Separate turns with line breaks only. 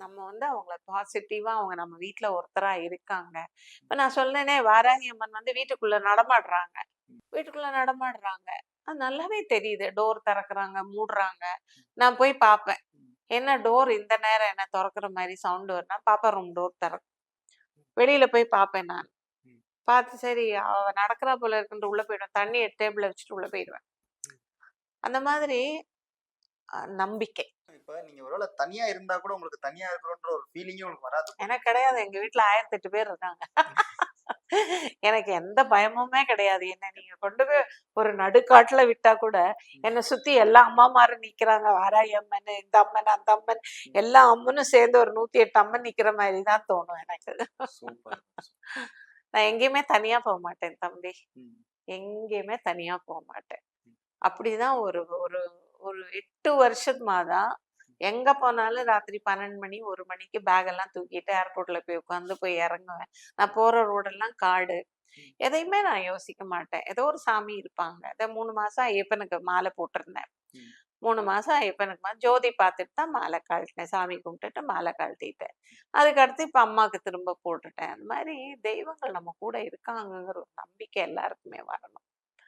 நம்ம வந்து அவங்கள பாசிட்டிவா அவங்க நம்ம வீட்ல ஒருத்தரா இருக்காங்க. இப்ப நான் சொன்னேனே வாராகி அம்மன் வந்து வீட்டுக்குள்ள நடமாடுறாங்க. வீட்டுக்குள்ள நடமாடுறாங்க. அது நல்லாவே தெரியுது. டோர் திறக்குறாங்க, மூடுறாங்க. நான் போய் பார்ப்பேன். என்ன டோர் இந்த நேரம் என்ன தொறக்குற மாரி சவுண்ட் வருதுன்னா, பாப்பா ரூம் டோர் திறக்கும். வெளியில போய் பார்ப்பேன் நான். பார்த்து சரி அவ நடக்கிறா போல இருக்குன்ட்டு உள்ள போயிடுவேன். தண்ணி டேபிள்ல வச்சுட்டு உள்ள போயிடுவேன். அந்த மாதிரி நம்பிக்கை.
இப்ப நீங்க ஒருவேளை தனியா இருந்தா கூட உங்களுக்கு தனியா இருக்கிறோன்ற ஒரு ஃபீலிங்கே உங்களுக்கு வராது போல.
எனக்கு கிடையாது. எங்க வீட்ல 1008 பேர் இருக்காங்க. எனக்கு எந்த பயமுமே கிடையாது. என்ன நீங்க கொண்டு போய் ஒரு நடுக்காட்டுல விட்டா கூட, என்ன சுத்தி எல்லா அம்மாமாரும் நிக்கிறாங்க. வாராகி அம்மன், இந்த அம்மன், அந்த அம்மன், எல்லா அம்மனும் சேர்ந்து ஒரு 108 அம்மன் நிக்கிற மாரி தான் தோணும் எனக்கு.
சூப்பர்.
நான் எங்கேயுமே தனியா போமாட்டேன் தம்பி.
ம்.
எங்கேயுமே தனியா போமாட்டேன். அப்படிதான் ஒரு ஒரு ஒரு 8 வருஷமா தான் எங்க போனாலும் ராத்திரி 12 மணி, 1 மணிக்கு பேக்கெல்லாம் தூக்கிட்டு ஏர்போர்ட்ல போய் உட்காந்து போய் இறங்குவேன். நான் போற ரோடெல்லாம் காடு. எதையுமே நான் யோசிக்க மாட்டேன். ஏதோ ஒரு சாமி இருப்பாங்க. இத 3 மாசம் ஐயப்பனுக்கு மாலை போட்டிருந்தேன். 3 மாசம் ஐயப்பனுக்கு ஜோதி பார்த்துட்டு தான் மாலை கழட்டினேன். சாமி கும்பிட்டுட்டு மாலை கழட்டிட்டேன். அதுக்கடுத்து இப்ப அம்மாக்கு திரும்ப போட்டுட்டேன். அந்த மாரி தெய்வங்கள் நம்ம கூட இருக்காங்கங்கிற ஒரு நம்பிக்கை எல்லாருக்குமே வரணும்.